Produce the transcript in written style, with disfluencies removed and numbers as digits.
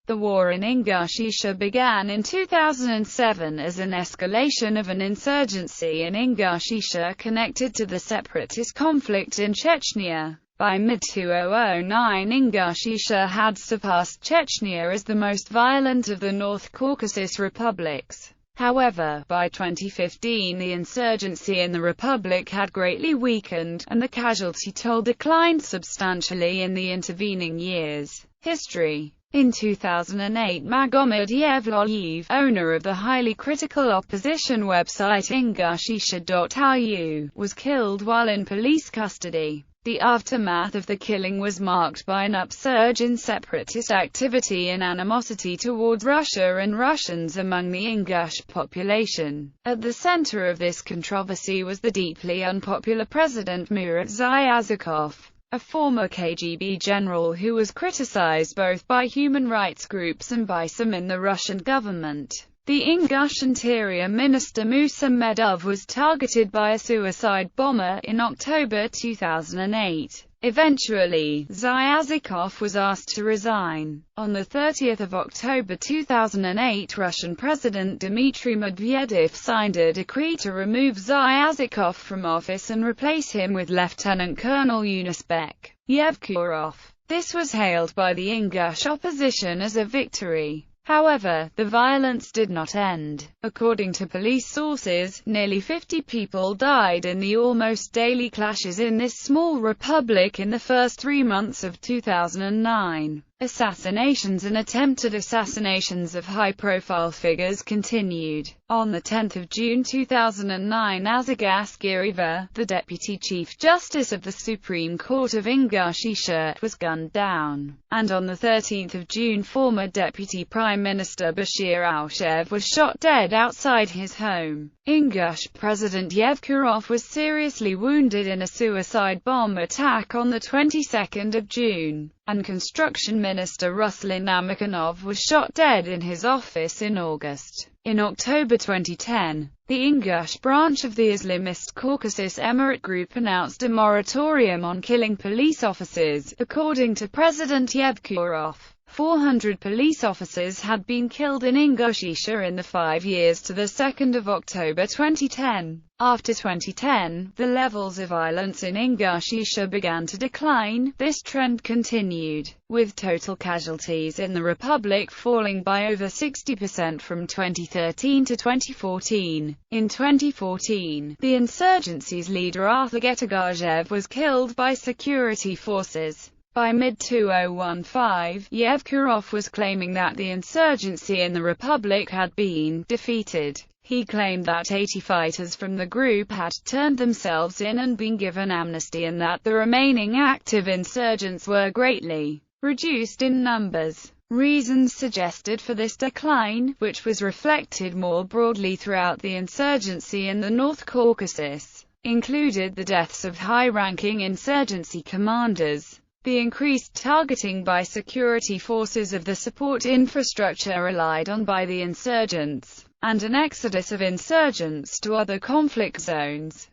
The war in Ingushetia began in 2007 as an escalation of an insurgency in Ingushetia connected to the separatist conflict in Chechnya. By mid-2009, Ingushetia had surpassed Chechnya as the most violent of the North Caucasus republics. However, by 2015 the insurgency in the republic had greatly weakened, and the casualty toll declined substantially in the intervening years. History. In 2008, Magomed Yevloyev, owner of the highly critical opposition website Ingushetia.ru, was killed while in police custody. The aftermath of the killing was marked by an upsurge in separatist activity and animosity towards Russia and Russians among the Ingush population. At the center of this controversy was the deeply unpopular President Murat Zyazikov, a former KGB general who was criticized both by human rights groups and by some in the Russian government. The Ingush Interior Minister Musa Medov was targeted by a suicide bomber in October 2008. Eventually, Zyazikov was asked to resign. On 30 October 2008, Russian President Dmitry Medvedev signed a decree to remove Zyazikov from office and replace him with Lieutenant Colonel Yunusbek Yevkurov. This was hailed by the Ingush opposition as a victory. However, the violence did not end. According to police sources, nearly 50 people died in the almost daily clashes in this small republic in the first 3 months of 2009. Assassinations and attempted assassinations of high-profile figures continued. On 10 June 2009, Azagas Giriva, the Deputy Chief Justice of the Supreme Court of Ingushetia, was gunned down. And on 13 June, former Deputy Prime Minister Bashir Alshev was shot dead outside his home. Ingush President Yevkurov was seriously wounded in a suicide bomb attack on the 22nd of June, and Construction Minister Ruslan Amakhanov was shot dead in his office in August. In October 2010, the Ingush branch of the Islamist Caucasus Emirate Group announced a moratorium on killing police officers. According to President Yevkurov, 400 police officers had been killed in Ingushetia in the 5 years to 2 October 2010. After 2010, the levels of violence in Ingushetia began to decline. This trend continued, with total casualties in the republic falling by over 60% from 2013 to 2014. In 2014, the insurgency's leader Arthur Getagajev was killed by security forces. By mid-2015, Yevkurov was claiming that the insurgency in the republic had been defeated. He claimed that 80 fighters from the group had turned themselves in and been given amnesty, and that the remaining active insurgents were greatly reduced in numbers. Reasons suggested for this decline, which was reflected more broadly throughout the insurgency in the North Caucasus, included the deaths of high-ranking insurgency commanders, the increased targeting by security forces of the support infrastructure relied on by the insurgents, and an exodus of insurgents to other conflict zones.